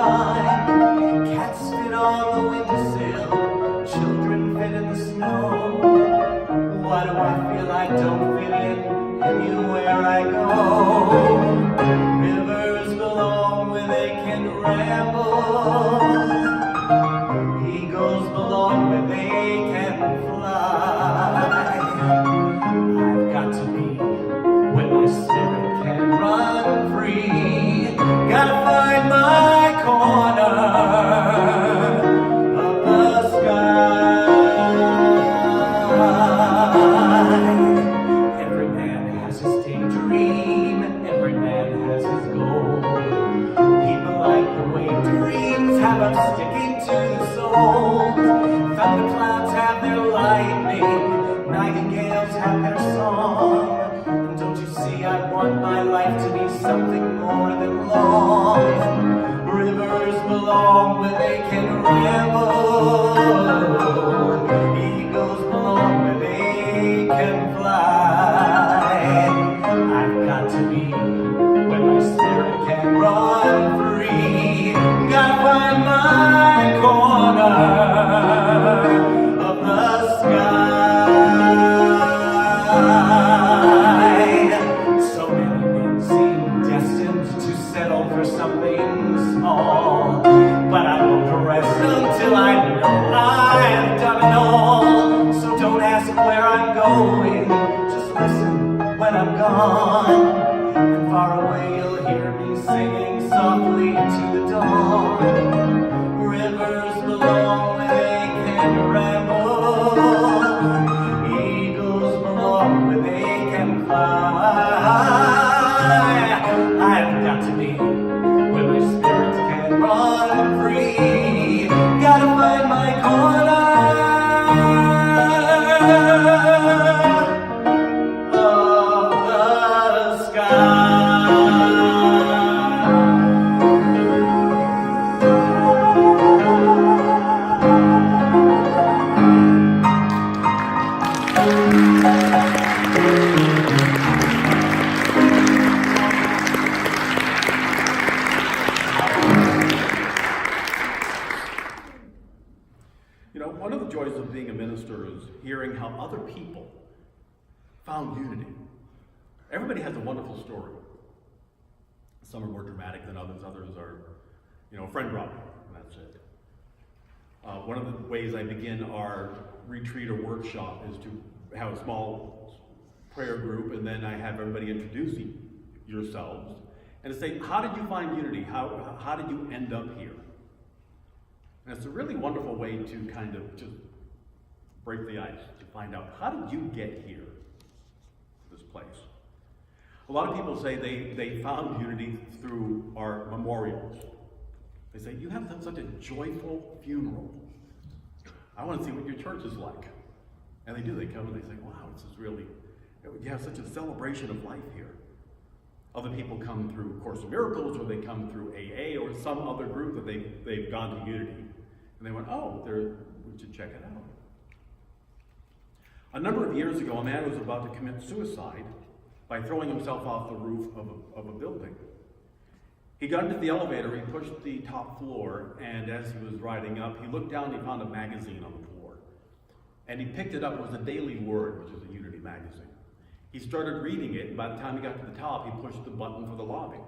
mine. Cats fit on the windowsill, children fit in the snow. Why do I feel I don't fit in anywhere I go? Rivers belong where they can ramble. Eagles belong where they can fly. I've got to be where my spirit can run free. Gotta find my corner of the sky. Every man has his daydream, every man has his goal. People like the way dreams have us sticking to the soul. Thunderclouds have their lightning, nightingales have their song. And don't you see, I want my life to be something more than long. Rivers belong where they can ramble. Eagles belong where they can fly. I've got to be where my spirit can run free. Gotta find my corner of the sky. So many men seem destined to settle for something small, but I won't rest until I know I've done it all. So don't ask where I'm going, just listen when I'm gone. And far away you'll hear me singing softly to the dawn. Rivers belong where they can ramble. Eagles belong where they can fly. I've got to be where my spirits can run free. Gotta find my corner of the sky. You know, one of the joys of being a minister is hearing how other people found unity. Everybody has a wonderful story. Some are more dramatic than others. Others are, a friend brought me, and that's it. One of the ways I begin our retreat or workshop is to have a small prayer group, and then I have everybody introduce yourselves and to say, how did you find unity? How did you end up here? And it's a really wonderful way to kind of just break the ice, to find out, how did you get here, this place? A lot of people say they found unity through our memorials. They say, you have such a joyful funeral. I want to see what your church is like. And they do, they come and they say, wow, this is really, you have such a celebration of life here. Other people come through Course of Miracles, or they come through AA, or some other group that they've gone to Unity. And they went, oh, we should check it out. A number of years ago, a man was about to commit suicide by throwing himself off the roof of a building. He got into the elevator, he pushed the top floor, and as he was riding up, he looked down and he found a magazine on the floor. And he picked it up. It was a Daily Word, which is a Unity magazine. He started reading it, and by the time he got to the top, he pushed the button for the lobby.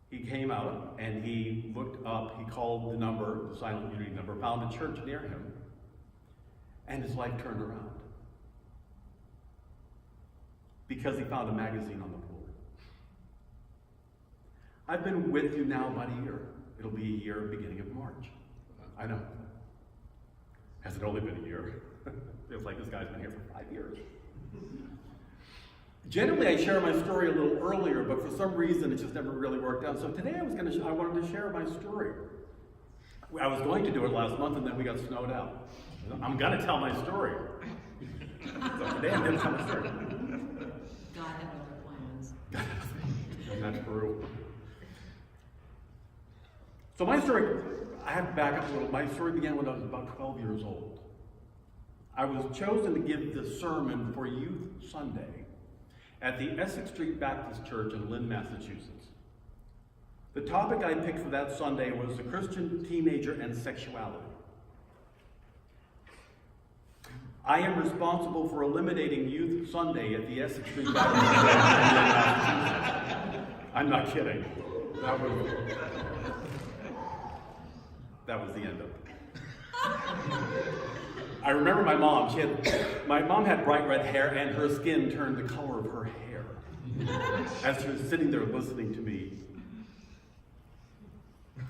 He came out, and he looked up, he called the number, the Silent Unity number, found a church near him, and his life turned around. Because he found a magazine on the floor. I've been with you now about a year. It'll be a year beginning of March. I know. Has it only been a year? Feels like this guy's been here for 5 years. Generally, I share my story a little earlier, but for some reason, it just never really worked out. So today, I wanted to share my story. I was going to do it last month, and then we got snowed out. I'm going to tell my story. So today, I'm going to tell my story. God had other plans. That's true. So my story, I have to back up a little. My story began when I was about 12 years old. I was chosen to give the sermon for Youth Sunday at the Essex Street Baptist Church in Lynn, Massachusetts. The topic I picked for that Sunday was the Christian teenager and sexuality. I am responsible for eliminating Youth Sunday at the Essex Street Baptist Church. I'm not kidding. That was the end of it. I remember my mom. My mom had bright red hair, and her skin turned the color of her hair as she was sitting there listening to me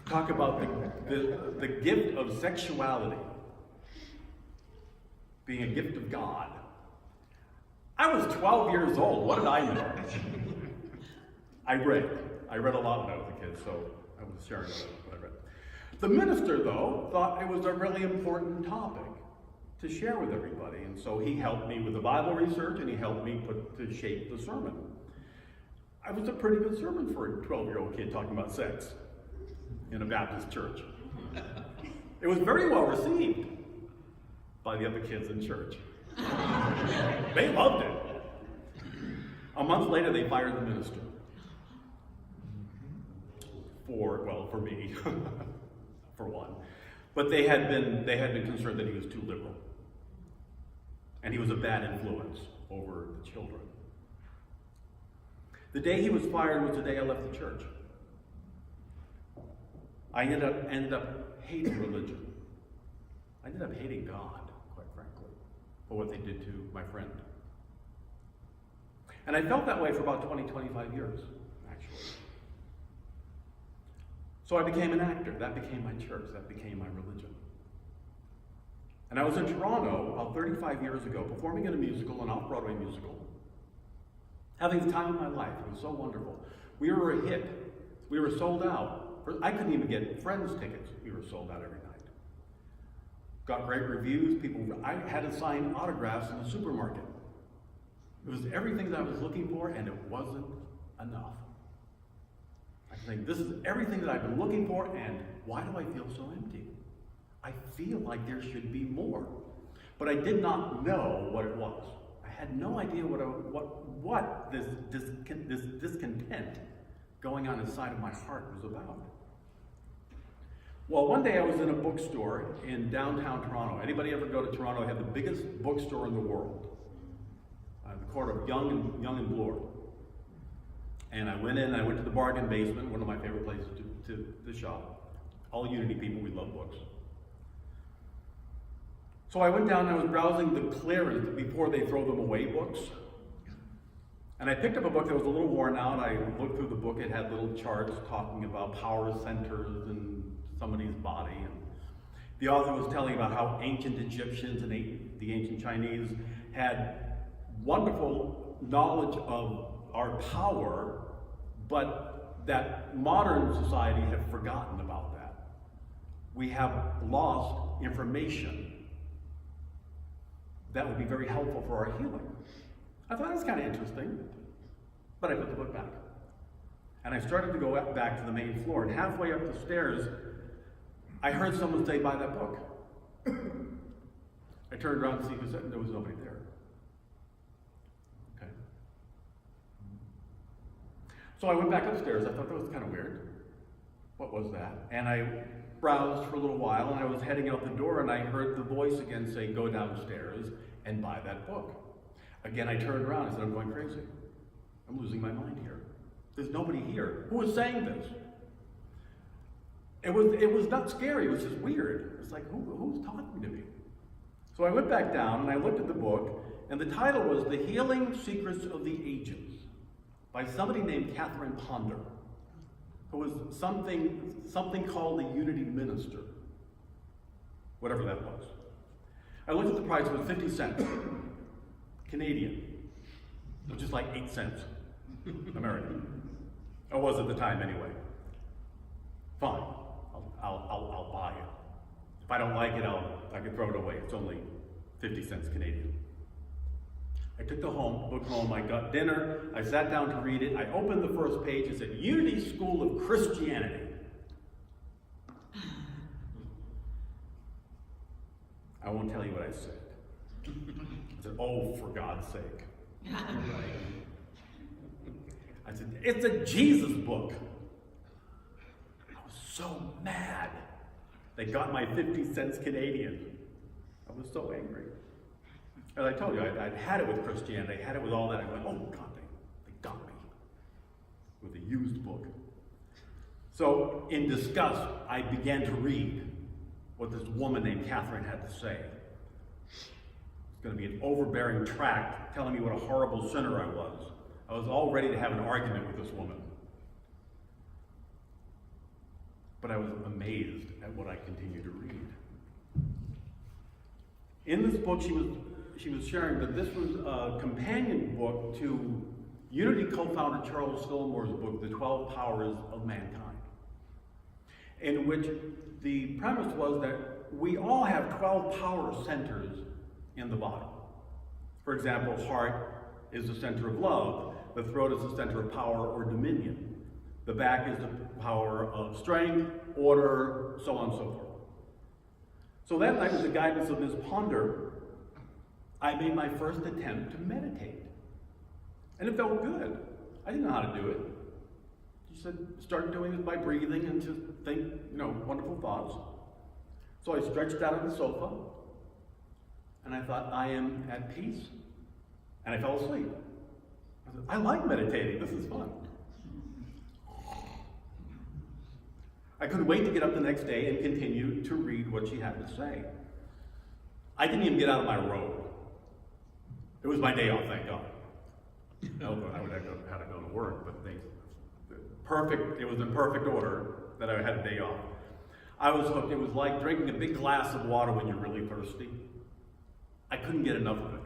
talk about the gift of sexuality being a gift of God. I was 12 years old. What did I know? I read a lot when I was a kid, so I was sharing what I read. The minister, though, thought it was a really important topic to share with everybody, and so he helped me with the Bible research, and he helped me to shape the sermon. It was a pretty good sermon for a 12-year-old kid talking about sex in a Baptist church. It was very well received by the other kids in church. They loved it. A month later, they fired the minister. For me, for one. But they had been concerned that he was too liberal. And he was a bad influence over the children. The day he was fired was the day I left the church. I ended up hating religion. I ended up hating God, quite frankly, for what they did to my friend. And I felt that way for about 25 years, actually. So I became an actor. That became my church. That became my religion. And I was in Toronto about 35 years ago, performing in a musical, an off-Broadway musical, having the time of my life. It was so wonderful. We were a hit. We were sold out. I couldn't even get friends tickets. We were sold out every night. Got great reviews. I had to sign autographs in the supermarket. It was everything that I was looking for, and it wasn't enough. I think this is everything that I've been looking for, and why do I feel so empty? I feel like there should be more. But I did not know what it was. I had no idea what this discontent going on inside of my heart was about. Well, one day I was in a bookstore in downtown Toronto. Anybody ever go to Toronto? They have the biggest bookstore in the world. The corner of Yonge and Bloor. And I went to the bargain basement, one of my favorite places to shop. All Unity people, we love books. So I went down and I was browsing the clearance before they throw them away books. And I picked up a book that was a little worn out. I looked through the book. It had little charts talking about power centers in somebody's body. And the author was telling about how ancient Egyptians and the ancient Chinese had wonderful knowledge of our power, but that modern society had forgotten about that. We have lost information that would be very helpful for our healing. I thought that was kind of interesting, but I put the book back. And I started to go back to the main floor, and halfway up the stairs, I heard someone say, "Buy that book." I turned around to see who said it. There was nobody there. Okay. So I went back upstairs. I thought that was kind of weird. What was that? And I browsed for a little while, and I was heading out the door, and I heard the voice again say, "Go downstairs and buy that book." Again, I turned around and said, "I'm going crazy. I'm losing my mind here. There's nobody here. Who is saying this?" It was not scary. It was just weird. It's like, who's talking to me? So I went back down and I looked at the book, and the title was "The Healing Secrets of the Ages" by somebody named Catherine Ponder, who was something called the Unity Minister, whatever that was. I looked at the price. It was 50 cents Canadian, which is like 8 cents American. Or was at the time anyway. Fine, I'll buy it. If I don't like it, I can throw it away. It's only 50 cents Canadian. I took the book home, I got dinner, I sat down to read it. I opened the first page. It said, "Unity School of Christianity." I won't tell you what I said. I said, "Oh, for God's sake." I said, "It's a Jesus book." so mad. They got my 50 cents Canadian. I was so angry. As I told you, I'd had it with Christianity, I had it with all that. I went, oh God, they got me with a used book. So in disgust, I began to read what this woman named Catherine had to say. It's going to be an overbearing tract telling me what a horrible sinner I was. I was all ready to have an argument with this woman. But I was amazed at what I continued to read. In this book, she was sharing that this was a companion book to Unity co-founder Charles Fillmore's book, The 12 Powers of Mankind, in which the premise was that we all have 12 power centers in the body. For example, heart is the center of love, the throat is the center of power or dominion, the back is the power of strength, order, so on and so forth. So that night, with the guidance of Ms. Ponder, I made my first attempt to meditate. And it felt good. I didn't know how to do it. She said, start doing it by breathing and just think, wonderful thoughts. So I stretched out on the sofa, and I thought, I am at peace. And I fell asleep. I said, I like meditating, this is fun. I couldn't wait to get up the next day and continue to read what she had to say. I didn't even get out of my robe. It was my day off, thank God. I would have had to go to work, but it was in perfect order that I had a day off. I was hooked. It was like drinking a big glass of water when you're really thirsty. I couldn't get enough of it.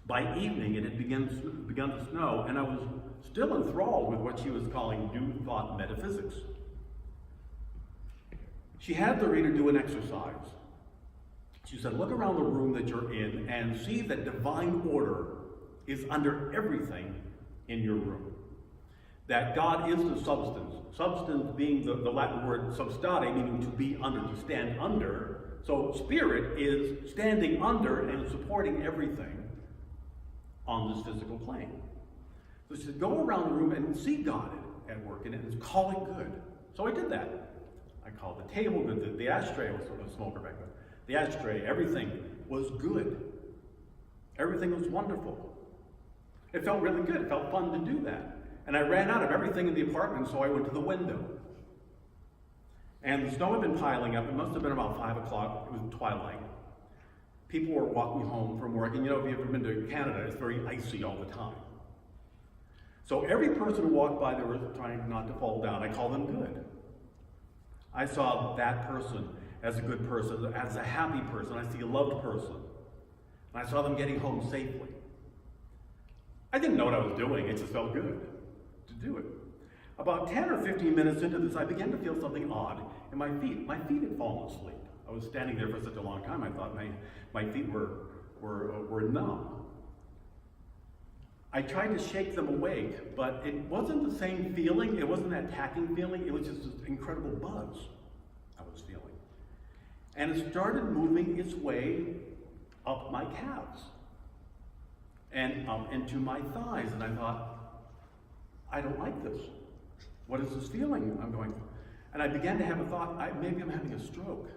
By evening, it had begun to snow, and I was still enthralled with what she was calling New Thought metaphysics. She had the reader do an exercise. She said, look around the room that you're in and see that divine order is under everything in your room. That God is the substance. Substance being the Latin word substare, meaning to be under, to stand under. So spirit is standing under and supporting everything on this physical plane. So she said, go around the room and see God at work in it and call it good. So I did that. I called the table good, the ashtray was a smoker back then. The ashtray, everything was good. Everything was wonderful. It felt really good. It felt fun to do that. And I ran out of everything in the apartment, so I went to the window. And the snow had been piling up. It must have been about 5 o'clock. It was twilight. People were walking home from work. And if you've ever been to Canada, it's very icy all the time. So every person who walked by, they were trying not to fall down. I call them good. I saw that person as a good person, as a happy person. I see a loved person. And I saw them getting home safely. I didn't know what I was doing. It just felt good to do it. About 10 or 15 minutes into this, I began to feel something odd in my feet. My feet had fallen asleep. I was standing there for such a long time, I thought my feet were numb. I tried to shake them awake, but it wasn't the same feeling. It wasn't that tacking feeling. It was just this incredible buzz I was feeling. And it started moving its way up my calves and up into my thighs. And I thought, I don't like this. What is this feeling I'm going through? And I began to have a thought, maybe I'm having a stroke.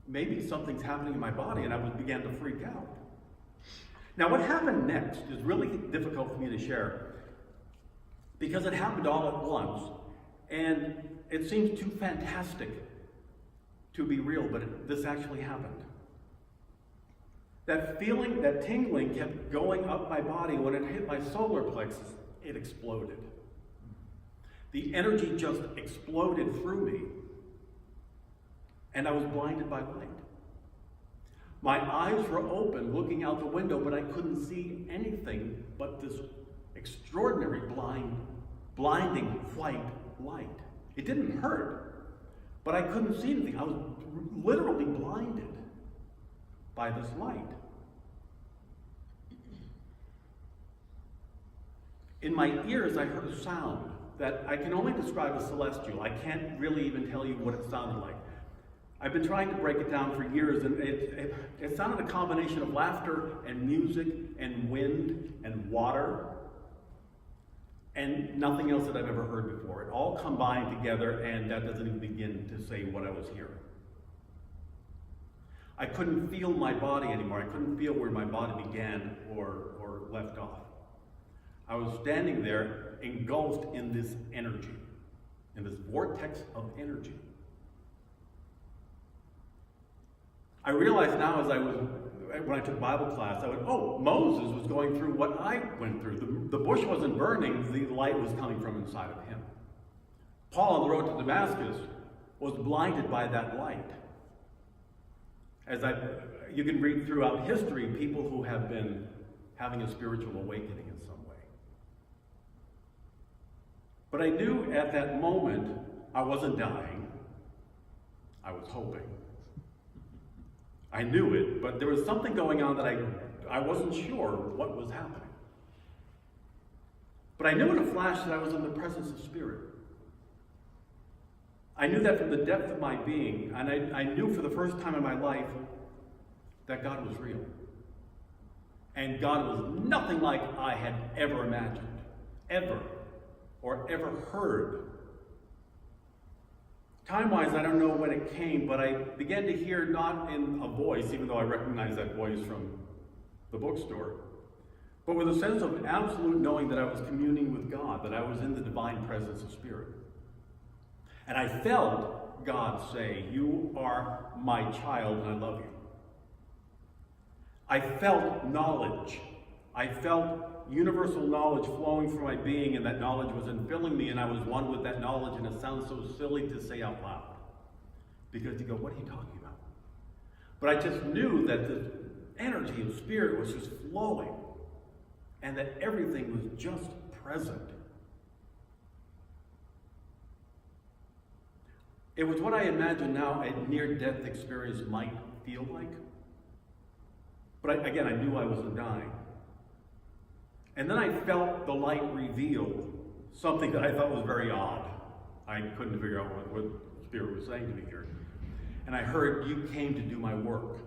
Maybe something's happening in my body, and I began to freak out. Now, what happened next is really difficult for me to share because it happened all at once, and it seems too fantastic to be real, but this actually happened. That feeling, that tingling kept going up my body. When it hit my solar plexus, it exploded. The energy just exploded through me, and I was blinded by light. My eyes were open, looking out the window, but I couldn't see anything but this extraordinary blinding white light. It didn't hurt, but I couldn't see anything. I was literally blinded by this light. In my ears, I heard a sound that I can only describe as celestial. I can't really even tell you what it sounded like. I've been trying to break it down for years, and it sounded a combination of laughter and music and wind and water. and nothing else that I've ever heard before. It all combined together, and that doesn't even begin to say what I was hearing. I couldn't feel my body anymore. I couldn't feel where my body began or left off. I was standing there engulfed in this energy, in this vortex of energy. I realize now when I took Bible class, I went, oh, Moses was going through what I went through. The bush wasn't burning, the light was coming from inside of him. Paul on the road to Damascus was blinded by that light. You can read throughout history people who have been having a spiritual awakening in some way. But I knew at that moment I wasn't dying. I was hoping. I knew it, but there was something going on that I wasn't sure what was happening. But I knew in a flash that I was in the presence of Spirit. I knew that from the depth of my being, and I knew for the first time in my life that God was real. And God was nothing like I had ever imagined, ever, or ever heard. Time-wise, I don't know when it came, but I began to hear not in a voice, even though I recognized that voice from the bookstore, but with a sense of absolute knowing that I was communing with God, that I was in the divine presence of Spirit. And I felt God say, "You are my child and I love you." I felt knowledge. I felt universal knowledge flowing from my being, and that knowledge was infilling me, and I was one with that knowledge, and it sounds so silly to say out loud. Because you go, what are you talking about? But I just knew that the energy of Spirit was just flowing, and that everything was just present. It was what I imagine now a near-death experience might feel like. But again, I knew I wasn't dying. And then I felt the light reveal something that I thought was very odd. I couldn't figure out what Spirit was saying to me here. And I heard, "You came to do my work."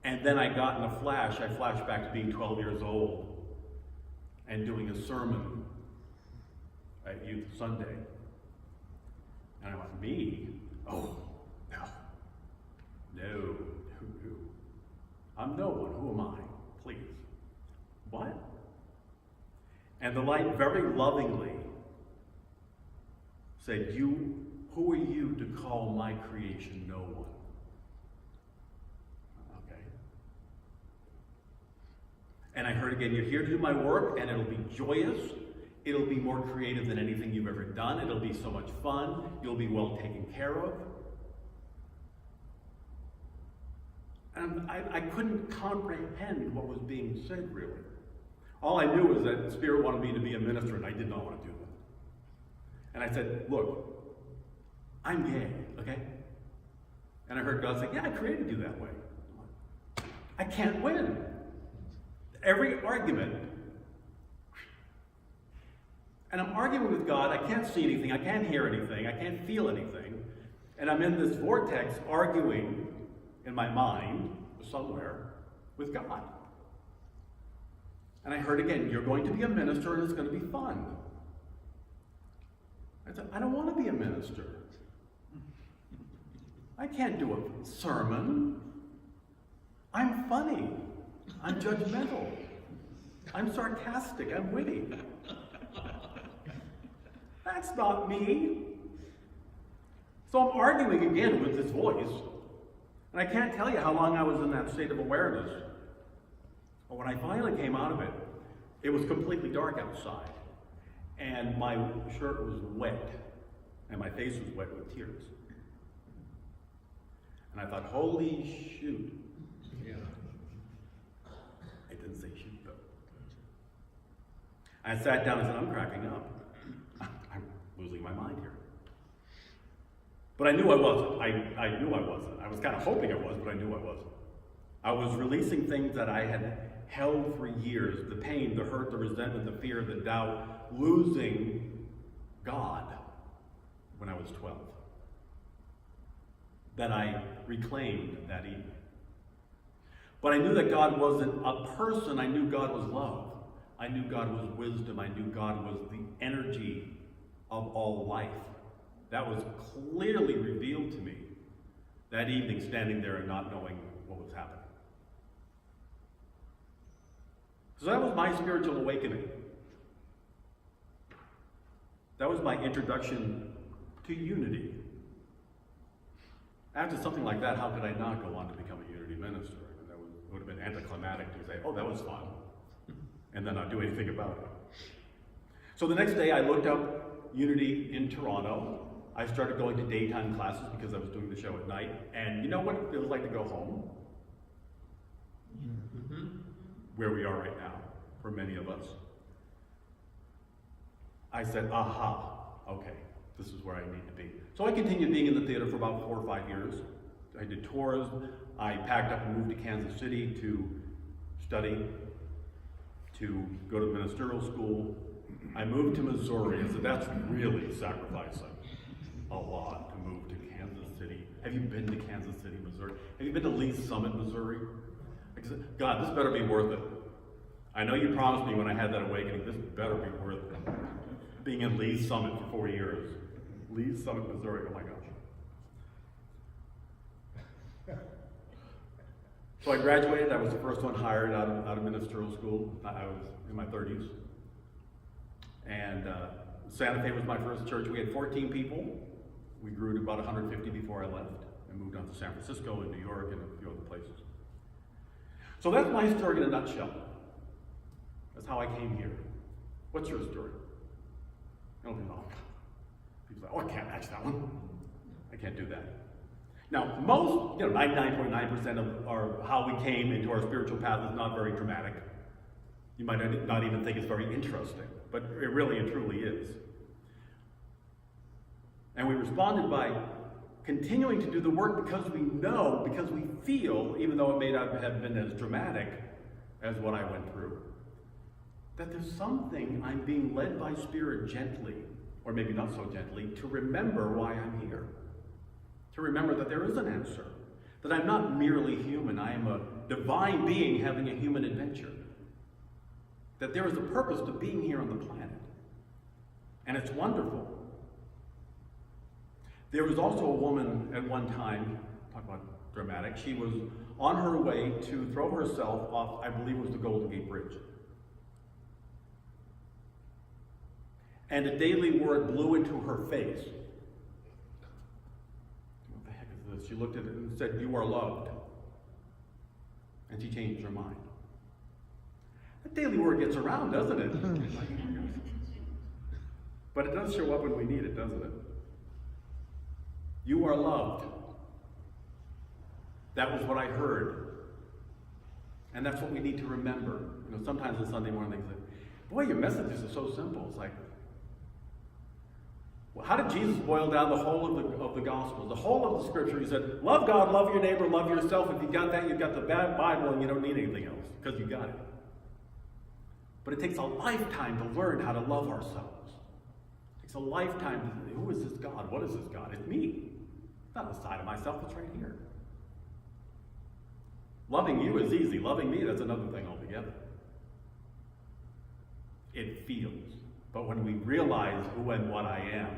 And then I got in a flash, I flashed back to being 12 years old and doing a sermon at Youth Sunday. And I went, me? Oh, no. I'm no one. Who am I? Please. What? And the light very lovingly said, who are you to call my creation no one? Okay. And I heard again, you're here to do my work, and it'll be joyous. It'll be more creative than anything you've ever done. It'll be so much fun. You'll be well taken care of. And I couldn't comprehend what was being said, really. All I knew was that Spirit wanted me to be a minister, and I did not want to do that. And I said, look, I'm gay, okay? And I heard God say, yeah, I created you that way. I can't win. Every argument. And I'm arguing with God. I can't see anything. I can't hear anything. I can't feel anything. And I'm in this vortex arguing in my mind, somewhere, with God. And I heard again, you're going to be a minister and it's going to be fun. I said, I don't want to be a minister. I can't do a sermon. I'm funny. I'm judgmental. I'm sarcastic. I'm witty. That's not me. So I'm arguing again with this voice. And I can't tell you how long I was in that state of awareness. But when I finally came out of it, it was completely dark outside. And my shirt was wet. And my face was wet with tears. And I thought, holy shoot. Yeah. I didn't say shoot, though. I sat down and said, I'm cracking up. I'm losing my mind here. But I knew I wasn't. I knew I wasn't. I was kind of hoping I was, but I knew I wasn't. I was releasing things that I had held for years. The pain, the hurt, the resentment, the fear, the doubt, losing God when I was 12. That I reclaimed that evening. But I knew that God wasn't a person. I knew God was love. I knew God was wisdom. I knew God was the energy of all life. That was clearly revealed to me that evening, standing there and not knowing what was happening. So that was my spiritual awakening. That was my introduction to unity. After something like that, how could I not go on to become a unity minister? I mean, that would have been anticlimactic to say, oh, that was fun, and then not do anything about it. So the next day I looked up unity in Toronto. I started going to daytime classes because I was doing the show at night. And you know what it feels like to go home? Mm-hmm. Where we are right now, for many of us. I said, aha, okay, this is where I need to be. So I continued being in the theater for about 4 or 5 years. I did tours. I packed up and moved to Kansas City to study, to go to ministerial school. I moved to Missouri. I said, that's really sacrificing a lot to move to Kansas City. Have you been to Kansas City, Missouri? Have you been to Lee's Summit, Missouri? I said, God, this better be worth it. I know you promised me when I had that awakening, this better be worth it. Being in Lee's Summit for 4 years. Lee's Summit, Missouri, oh my gosh. So I graduated. I was the first one hired out of ministerial school. I was in my 30s. And Santa Fe was my first church. We had 14 people. We grew to about 150 before I left. I moved on to San Francisco and New York and a few other places. So that's my story in a nutshell. That's how I came here. What's your story? I don't know. People say, oh, I can't match that one. I can't do that. Now, most, 99.9% of how we came into our spiritual path is not very dramatic. You might not even think it's very interesting, but it really and truly is. And we responded by continuing to do the work because we know, because we feel, even though it may not have been as dramatic as what I went through, that there's something I'm being led by Spirit gently, or maybe not so gently, to remember why I'm here. To remember that there is an answer. That I'm not merely human, I am a divine being having a human adventure. That there is a purpose to being here on the planet. And it's wonderful. There was also a woman at one time, talk about dramatic, she was on her way to throw herself off, I believe it was the Golden Gate Bridge. And a daily word blew into her face. What the heck is this? She looked at it and said, "You are loved." And she changed her mind. That daily word gets around, doesn't it? But it does show up when we need it, doesn't it? You are loved. That was what I heard. And that's what we need to remember. Sometimes on Sunday morning they say, boy, your messages are so simple. It's like, well, how did Jesus boil down the whole of the Gospels? The whole of the Scripture, he said, love God, love your neighbor, love yourself. If you got that, you've got the Bible and you don't need anything else because you got it. But it takes a lifetime to learn how to love ourselves. It takes a lifetime to say, who is this God? What is this God? It's me. It's not the side of myself, it's right here. Loving you is easy. Loving me, that's another thing altogether. It feels. But when we realize who and what I am,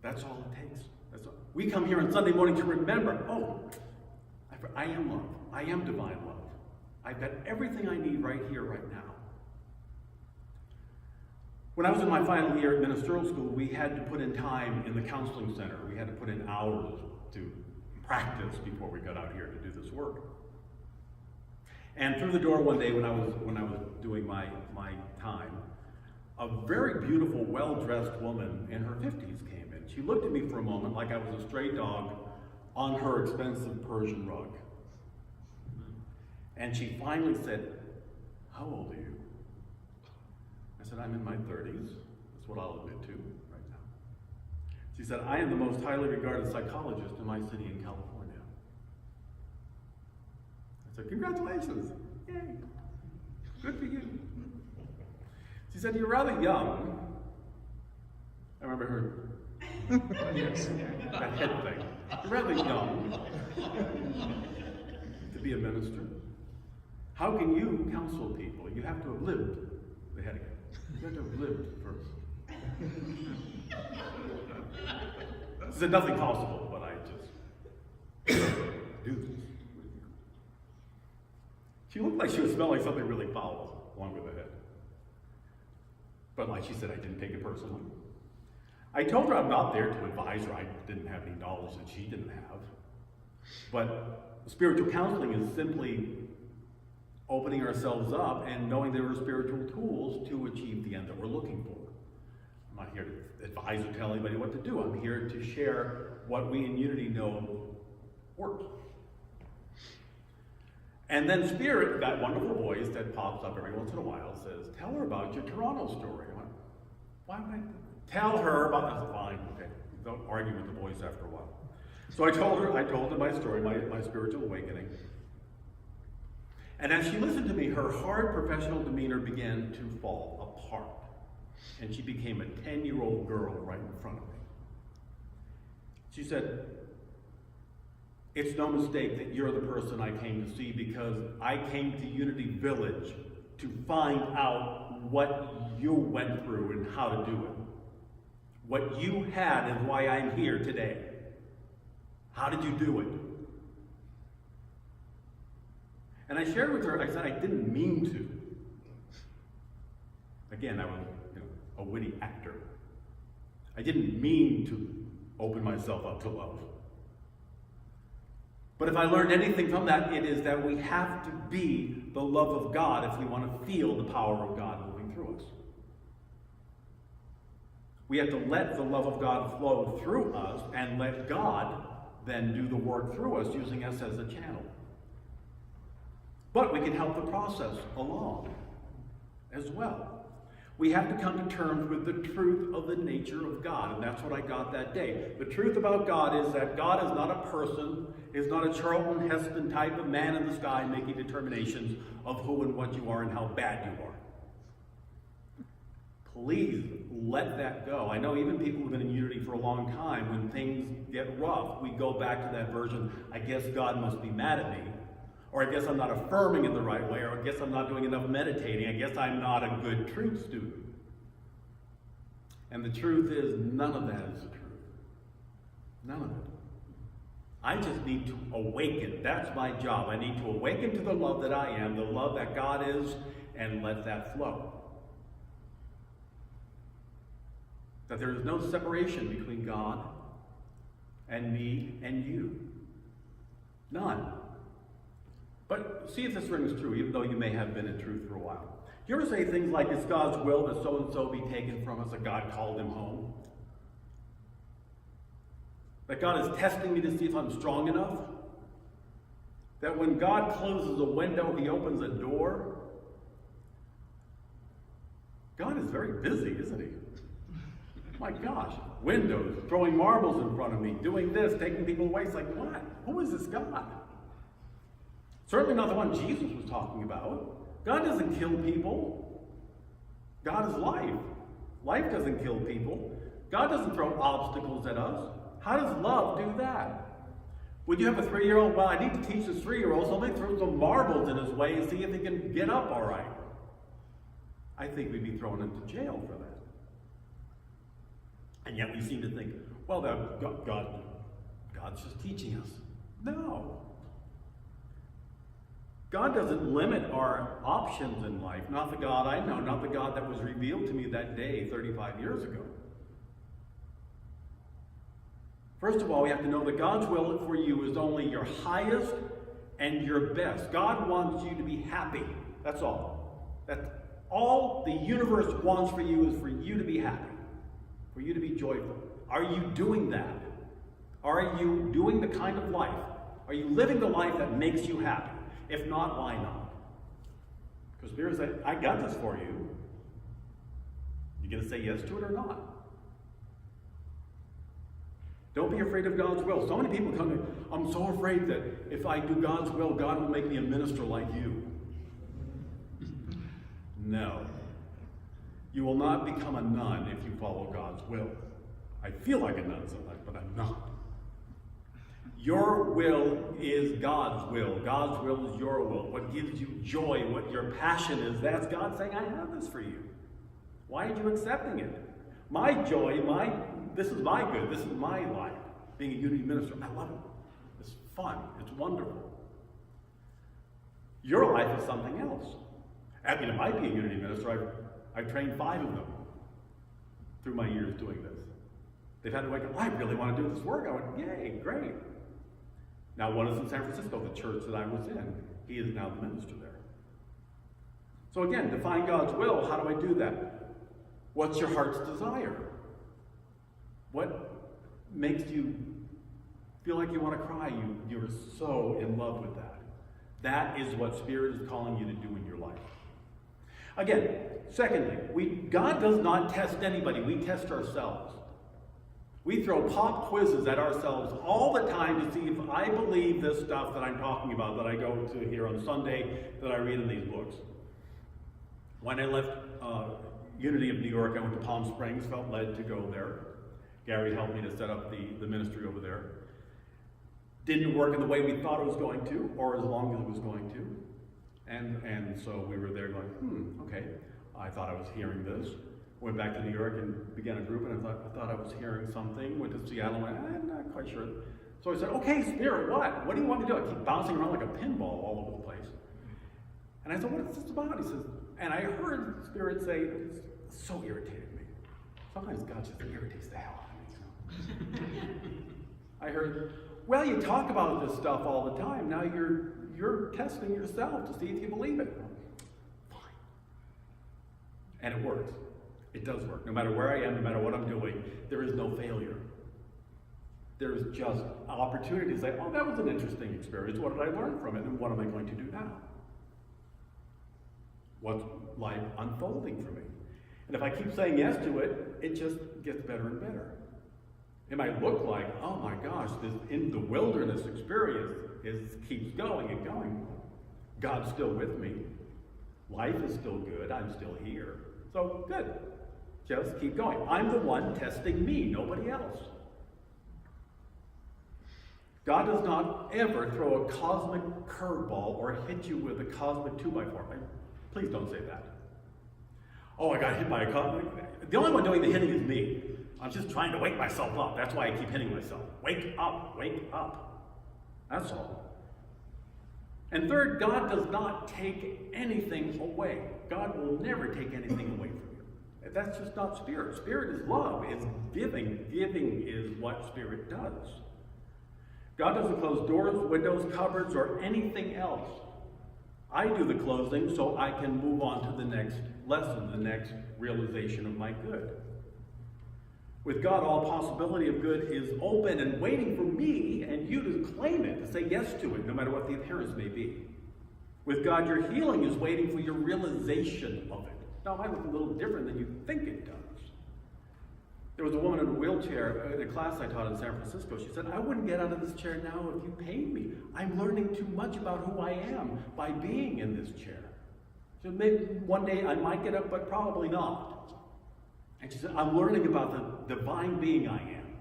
that's all it takes. We come here on Sunday morning to remember, oh, I am love. I am divine love. I've got everything I need right here, right now. When I was in my final year at ministerial school, we had to put in time in the counseling center. We had to put in hours to practice before we got out here to do this work. And through the door one day when I was doing my time, a very beautiful, well-dressed woman in her 50s came in. She looked at me for a moment like I was a stray dog on her expensive Persian rug. And she finally said, "How old are you?" I said, "I'm in my 30s. That's what I'll admit to right now." She said, "I am the most highly regarded psychologist in my city in California." I said, "Congratulations. Yay. Good for you." She said, "You're rather young." I remember her that head thing. "You're rather young. to be a minister? How can you counsel people? You have to have lived the head again. You have to have lived first. She said, nothing possible, but I just do this. She looked like she was smelling something really foul along with the head. But like she said, I didn't take it personally. I told her I'm not there to advise her. I didn't have any knowledge that she didn't have. But spiritual counseling is simply opening ourselves up and knowing there are spiritual tools to achieve the end that we're looking for. I'm not here to advise or tell anybody what to do. I'm here to share what we in Unity know works. And then Spirit, that wonderful voice that pops up every once in a while, says, tell her about your Toronto story. I went, why would I tell her about that? Fine, okay. Don't argue with the voice after a while. So I told her my story, my spiritual awakening. And as she listened to me, her hard professional demeanor began to fall apart. And she became a 10-year-old girl right in front of me. She said, it's no mistake that you're the person I came to see, because I came to Unity Village to find out what you went through and how to do it. What you had is why I'm here today. How did you do it? And I shared with her, I said I didn't mean to. Again, I was a witty actor. I didn't mean to open myself up to love. But if I learned anything from that, it is that we have to be the love of God if we want to feel the power of God moving through us. We have to let the love of God flow through us and let God then do the work through us, using us as a channel. But we can help the process along as well. We have to come to terms with the truth of the nature of God, and that's what I got that day. The truth about God is that God is not a person, is not a Charlton Heston type of man in the sky making determinations of who and what you are and how bad you are. Please let that go. I know even people who've been in Unity for a long time, when things get rough, we go back to that version, I guess God must be mad at me. Or I guess I'm not affirming in the right way, or I guess I'm not doing enough meditating, I guess I'm not a good truth student. And the truth is, none of that is the truth. None of it. I just need to awaken. That's my job. I need to awaken to the love that I am, the love that God is, and let that flow. That there is no separation between God and me and you. None. But see if this rings true, even though you may have been in truth for a while. Do you ever say things like, it's God's will that so-and-so be taken from us, that God called him home? That God is testing me to see if I'm strong enough? That when God closes a window, he opens a door? God is very busy, isn't he? My gosh, windows, throwing marbles in front of me, doing this, taking people away. It's like, what? Who is this God? Certainly not the one Jesus was talking about. God doesn't kill people. God is life. Life doesn't kill people. God doesn't throw obstacles at us. How does love do that? Would you have a 3-year-old? Well, I need to teach this 3-year-old, so let me throw some marbles in his way and see if he can get up all right. I think we'd be thrown into jail for that. And yet we seem to think, well, God's just teaching us. No. God doesn't limit our options in life. Not the God I know, not the God that was revealed to me that day 35 years ago. First of all, we have to know that God's will for you is only your highest and your best. God wants you to be happy. That's all. That's all the universe wants for you, is for you to be happy, for you to be joyful. Are you doing that? Are you doing the kind of life? Are you living the life that makes you happy? If not, why not? Because Spirit said, I got this for you. You going to say yes to it or not? Don't be afraid of God's will. So many people come to me, I'm so afraid that if I do God's will, God will make me a minister like you. No. You will not become a nun if you follow God's will. I feel like a nun sometimes, but I'm not. Your will is God's will. God's will is your will. What gives you joy, what your passion is, that's God saying, I have this for you. Why are you accepting it? My joy, this is my good, this is my life. Being a unity minister, I love it. It's fun, it's wonderful. Your life is something else. I mean, it might be a unity minister. I've trained 5 of them through my years doing this. They've had to wake up, I really want to do this work. I went, yay, great. Now one is in San Francisco, the church that I was in. He is now the minister there. So again, define God's will. How do I do that? What's your heart's desire? What makes you feel like you want to cry? You're so in love with that. That is what Spirit is calling you to do in your life. Again, secondly, God does not test anybody. We test ourselves. We throw pop quizzes at ourselves all the time to see if I believe this stuff that I'm talking about, that I go to here on Sunday, that I read in these books. When I left Unity of New York, I went to Palm Springs, felt led to go there. Gary helped me to set up the ministry over there. Didn't work in the way we thought it was going to, or as long as it was going to. And so we were there going, okay. I thought I was hearing this. Went back to New York and began a group, and I thought I was hearing something. Went to Seattle and went, I'm not quite sure. So I said, okay, Spirit, what? What do you want me to do? I keep bouncing around like a pinball all over the place. And I said, what is this about? He says, and I heard Spirit say, it so irritated me. Sometimes God just irritates the hell out of me. I heard, well, you talk about this stuff all the time. Now you're testing yourself to see if you believe it. Fine. And it works. It does work. No matter where I am, no matter what I'm doing, there is no failure. There is just opportunities like, oh, that was an interesting experience. What did I learn from it? And what am I going to do now? What's life unfolding for me? And if I keep saying yes to it, it just gets better and better. It might look like, oh my gosh, this in the wilderness experience keeps going and going. God's still with me. Life is still good. I'm still here. So good. Just keep going. I'm the one testing me, nobody else. God does not ever throw a cosmic curveball or hit you with a cosmic 2x4. Please don't say that. Oh, I got hit by a cosmic. The only one doing the hitting is me. I'm just trying to wake myself up. That's why I keep hitting myself. Wake up, wake up. That's all. And third, God does not take anything away. God will never take anything away from you. That's just not Spirit. Spirit is love, it's giving. Giving is what Spirit does. God doesn't close doors, windows, cupboards, or anything else. I do the closing so I can move on to the next lesson, the next realization of my good. With God, all possibility of good is open and waiting for me and you to claim it, to say yes to it, no matter what the appearance may be. With God, your healing is waiting for your realization of it. Now, it might look a little different than you think it does. There was a woman in a wheelchair in a class I taught in San Francisco. She said, I wouldn't get out of this chair now if you paid me. I'm learning too much about who I am by being in this chair. So maybe one day I might get up, but probably not. And she said, I'm learning about the divine being I am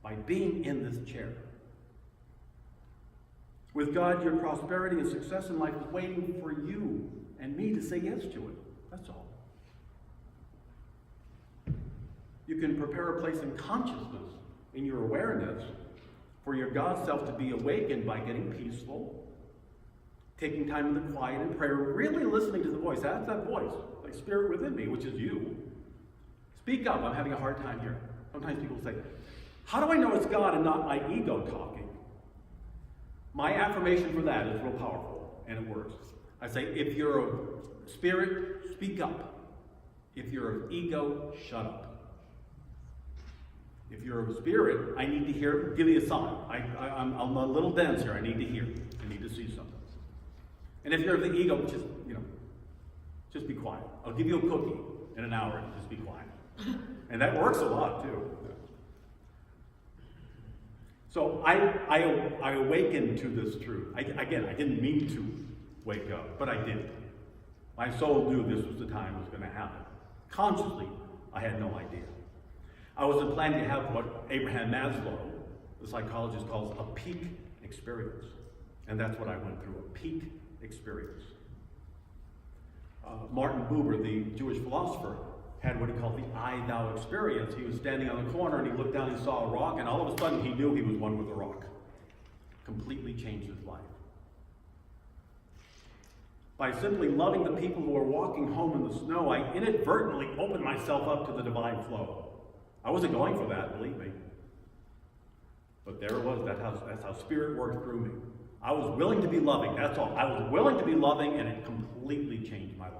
by being in this chair. With God, your prosperity and success in life is waiting for you and me to say yes to it. That's all. You can prepare a place in consciousness, in your awareness, for your God self to be awakened by getting peaceful, taking time in the quiet and prayer, really listening to the voice. That's that voice, like Spirit within me, which is you. Speak up. I'm having a hard time here. Sometimes people say, how do I know it's God and not my ego talking? My affirmation for that is real powerful, and it works. I say, if you're a spirit, speak up. If you're an ego, shut up. If you're a spirit, I need to hear, give me a sign. I'm a little dense here. I need to hear. I need to see something. And if you're the ego, just be quiet. I'll give you a cookie in an hour. Just be quiet. And that works a lot, too. So I awakened to this truth. I didn't mean to wake up, but I did. My soul knew this was the time it was going to happen. Consciously, I had no idea. I wasn't planning to have what Abraham Maslow the psychologist calls a peak experience. And that's what I went through, a peak experience. Martin Buber, the Jewish philosopher, had what he called the I thou experience. He was standing on the corner and he looked down and saw a rock, and all of a sudden he knew he was one with the rock. Completely changed his life. By simply loving the people who were walking home in the snow, I inadvertently opened myself up to the divine flow. I wasn't going for that, believe me. But there it was. That's how Spirit worked through me. I was willing to be loving, that's all. I was willing to be loving, and it completely changed my life.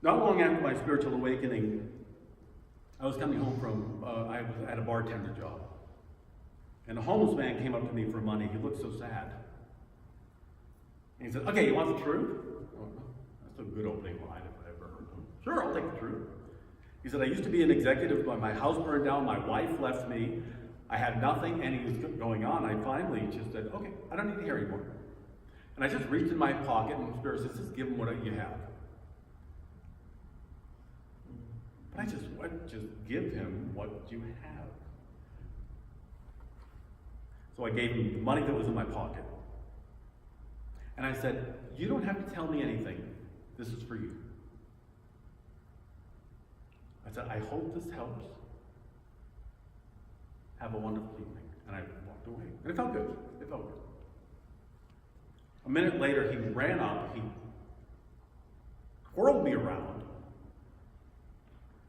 Not long after my spiritual awakening, I was coming home from, I had a bartender job. And a homeless man came up to me for money. He looked so sad. And he said, okay, you want the truth? Oh, that's a good opening line if I ever heard one. Sure, I'll take the truth. He said, I used to be an executive, but my house burned down, my wife left me, I had nothing, and he was going on. I finally just said, okay, I don't need to hear anymore. And I just reached in my pocket, and the Spirit says, just give him what you have. But I just give him what you have. So I gave him the money that was in my pocket. And I said, you don't have to tell me anything. This is for you. I said, I hope this helps. Have a wonderful evening. And I walked away. And it felt good. It felt good. A minute later, he ran up, he whirled me around,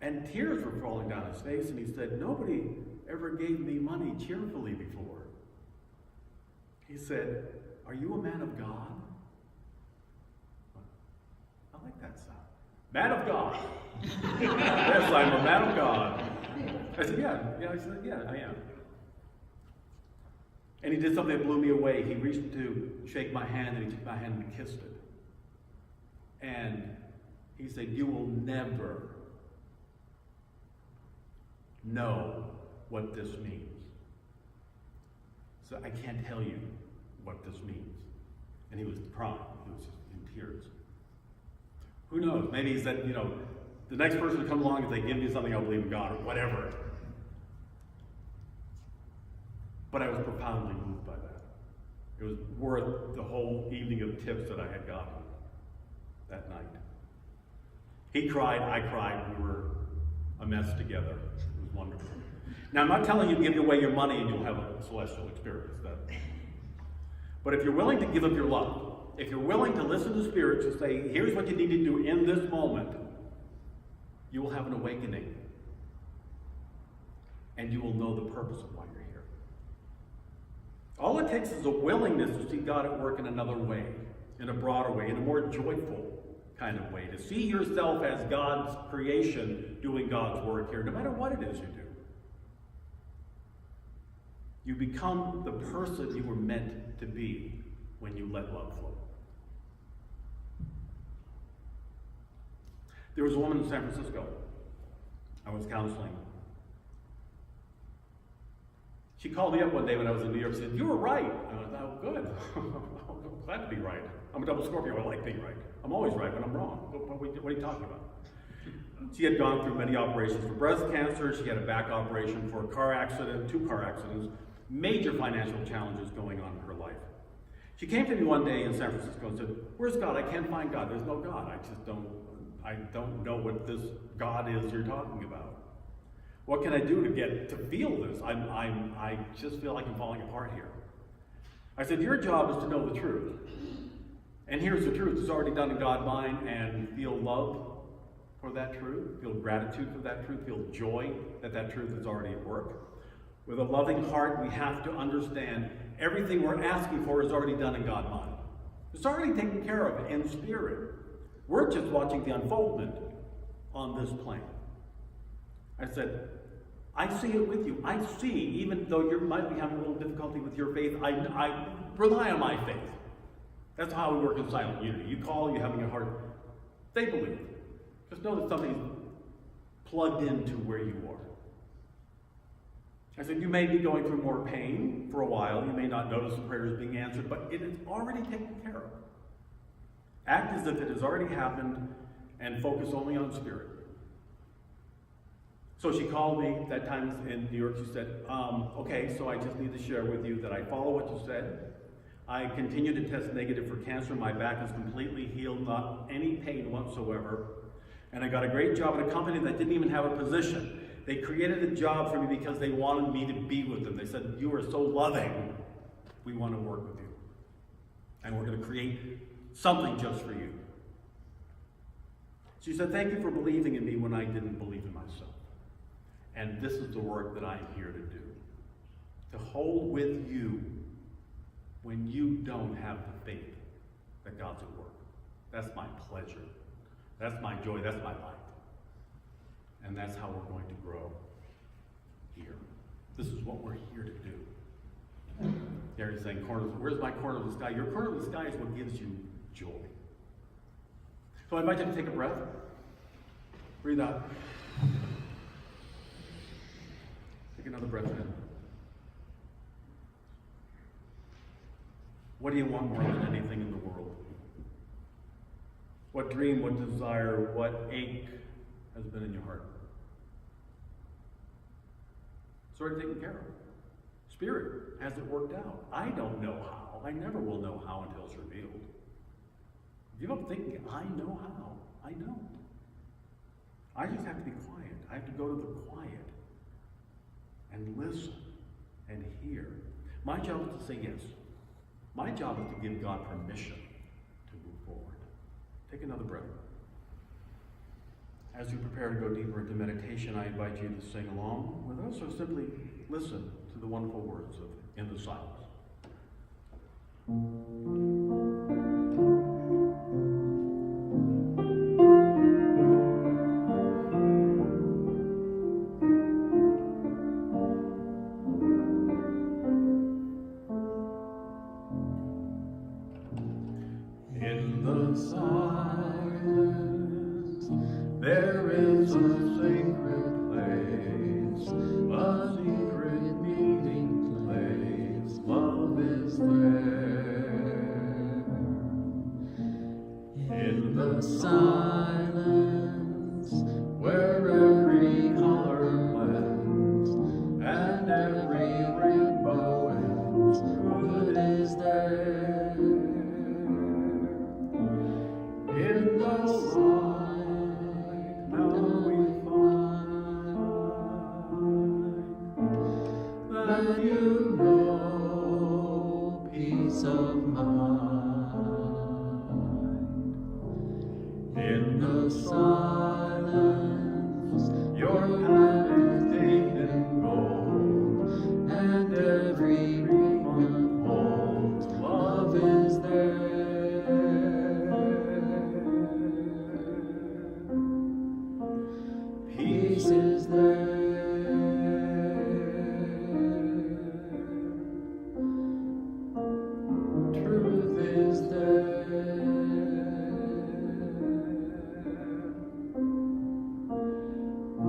and tears were falling down his face, and he said, nobody ever gave me money cheerfully before. He said, are you a man of God? I like that sound. Man of God. Yes, I'm a man of God. I said, yeah. I said, yeah, I am. And he did something that blew me away. He reached to shake my hand, and he took my hand and kissed it. And he said, you will never know what this means. So I can't tell you what this means. And he was crying. He was just in tears. Who knows? Maybe he said, the next person to come along, if they give me something, I'll believe in God, or whatever. But I was profoundly moved by that. It was worth the whole evening of tips that I had gotten that night. He cried, I cried, we were a mess together. It was wonderful. Now, I'm not telling you to give away your money and you'll have a celestial experience. But if you're willing to give up your love, if you're willing to listen to Spirit to say, here's what you need to do in this moment, you will have an awakening. And you will know the purpose of why you're here. All it takes is a willingness to see God at work in another way, in a broader way, in a more joyful kind of way, to see yourself as God's creation doing God's work here, no matter what it is you do. You become the person you were meant to be when you let love flow. There was a woman in San Francisco I was counseling. She called me up one day when I was in New York and said, you were right. I went, oh, good. I'm glad to be right. I'm a double Scorpio. I like being right. I'm always right when I'm wrong. What are you talking about? She had gone through many operations for breast cancer. She had a back operation for a car accident, 2 car accidents, major financial challenges going on in her life. She came to me one day in San Francisco and said, where's God? I can't find God. There's no God. I don't know what this God is you're talking about. What can I do to feel this? I just feel like I'm falling apart here. I said, your job is to know the truth. And here's the truth. It's already done in God's mind, and feel love for that truth, feel gratitude for that truth, feel joy that that truth is already at work. With a loving heart, we have to understand everything we're asking for is already done in God's mind. It's already taken care of in spirit. We're just watching the unfoldment on this plane. I said, I see it with you. I see, even though you might be having a little difficulty with your faith, I rely on my faith. That's how we work in silent unity. You call, you're having a hard, they believe. Just know that something's plugged into where you are. I said, you may be going through more pain for a while. You may not notice the prayers being answered, but it is already taken care of. Act as if it has already happened and focus only on spirit. So she called me that time in New York. She said, okay, so I just need to share with you that I follow what you said. I continue to test negative for cancer. My back is completely healed, not any pain whatsoever. And I got a great job at a company that didn't even have a position. They created a job for me because they wanted me to be with them. They said, you are so loving. We want to work with you. And we're going to create something just for you. She said, thank you for believing in me when I didn't believe in myself. And this is the work that I'm here to do. To hold with you when you don't have the faith that God's at work. That's my pleasure. That's my joy. That's my life. And that's how we're going to grow here. This is what we're here to do. Gary's saying, where's my corner of the sky? Your corner of the sky is what gives you joy. So I invite you to take a breath. Breathe out. Take another breath in. What do you want more than anything in the world? What dream, what desire, what ache has been in your heart? It's already taken care of. Spirit has it worked out. I don't know how. I never will know how until it's revealed. Give up thinking, I know how. I don't. I just have to be quiet. I have to go to the quiet and listen and hear. My job is to say yes. My job is to give God permission to move forward. Take another breath. As you prepare to go deeper into meditation, I invite you to sing along with us or simply listen to the wonderful words of In the Silence. In the silence, there is a sacred place, a secret meeting place. Love is there. In the silence, where every color blends and every rainbow ends, good is there. In the light, now we find that you know peace of mind. In the silence, your path is paved in gold, and every dream unfolds. Love is there. Peace is there. Truth is there.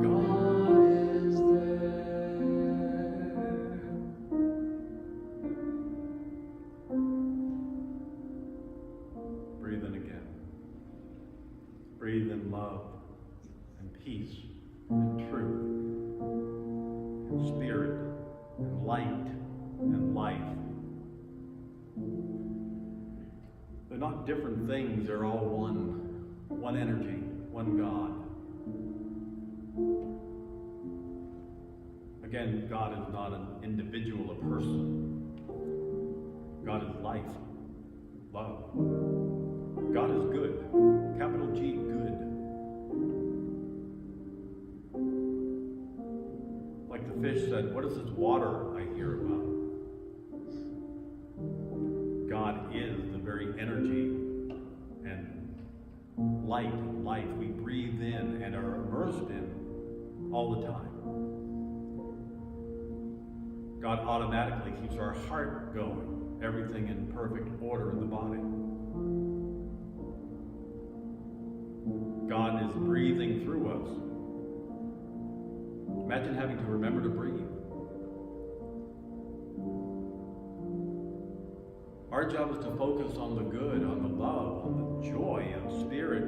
God is there. Breathe in again. Breathe in love and peace and truth and spirit and light and life. They're not different things, they're all one energy, one God. Again, God is not an individual, a person. God is life, love. God is good, capital G, good. Like the fish said, what is this water I hear about? God is the very energy and light and life we breathe in and are immersed in all the time. God automatically keeps our heart going, everything in perfect order in the body. God is breathing through us. Imagine having to remember to breathe. Our job is to focus on the good, on the love, on the joy of spirit,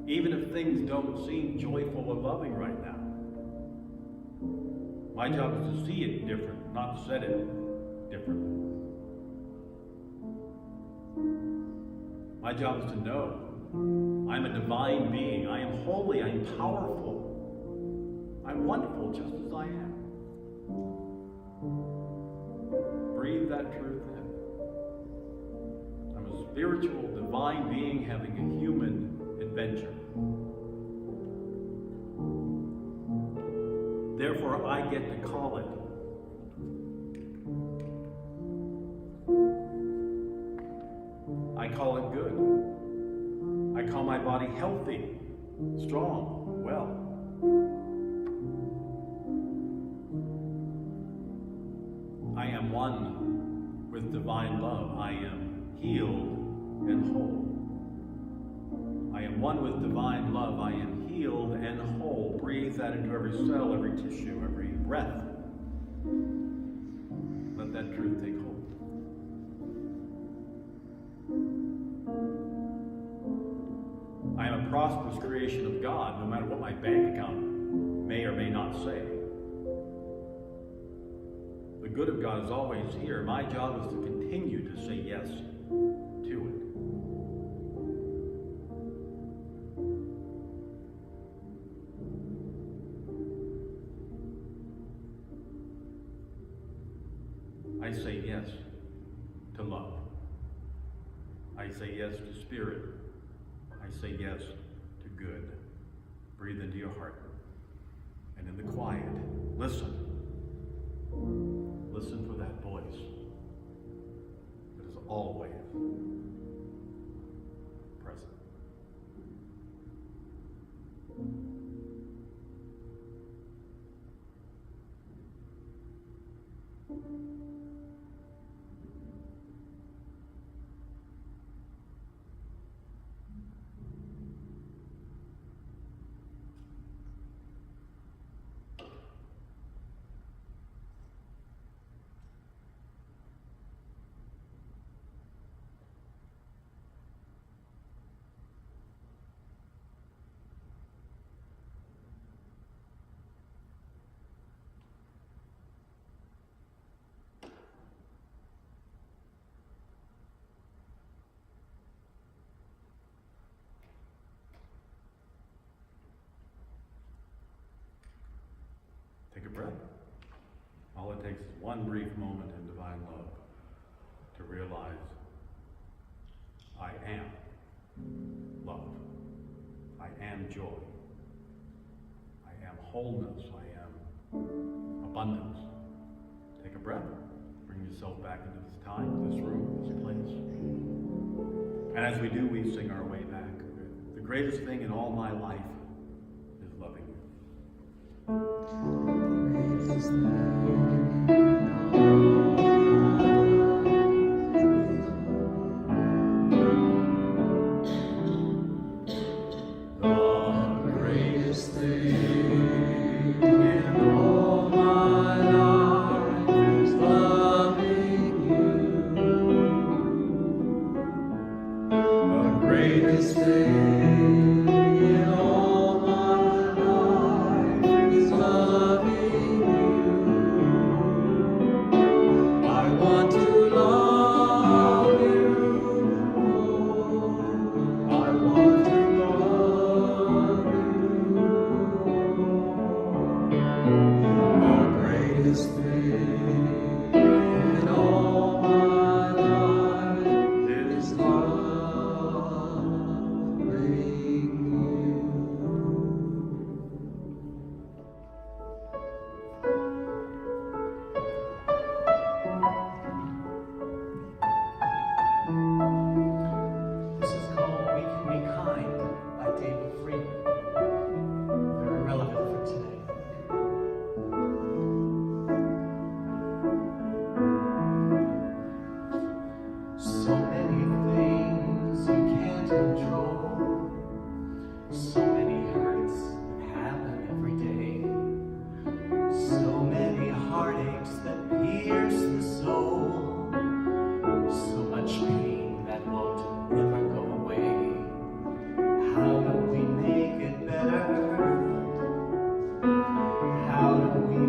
even if things don't seem joyful or loving right now. My job is to see it different, not to set it differently. My job is to know I'm a divine being. I am holy. I am powerful. I'm wonderful just as I am. Breathe that truth in. I'm a spiritual, divine being having a human adventure. Therefore, I get to call it. I call it good. I call my body healthy, strong, well. I am one with divine love. I am healed and whole. I am one with divine love. I am healed and whole. Breathe that into every cell, every tissue, every breath. Let that truth take hold. I am a prosperous creation of God, no matter what my bank account may or may not say. The good of God is always here. My job is to continue to say yes to it. I say yes to love. I say yes to spirit. I say yes to good. Breathe into your heart. And in the quiet, listen. Listen for that voice that is always present. Take a breath. All it takes is one brief moment in divine love to realize I am love. I am joy. I am wholeness. I am abundance. Take a breath. Bring yourself back into this time, this room, this place. And as we do, we sing our way back. The greatest thing in all my life is loving you. How do we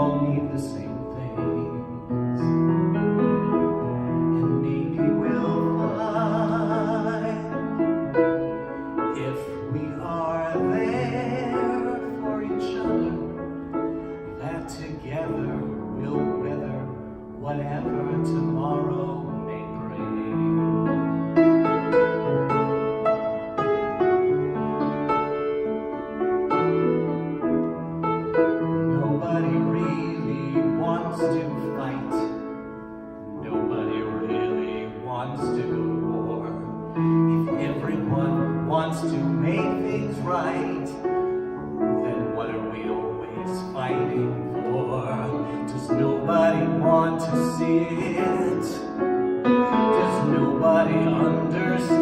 all need the same things. And maybe we'll find, if we are there for each other, that together we'll weather whatever tomorrow may bring. Nobody really wants to fight. Nobody really wants to go to war. If everyone wants to make things right, then what are we always fighting for? Does nobody want to see it? Does nobody understand?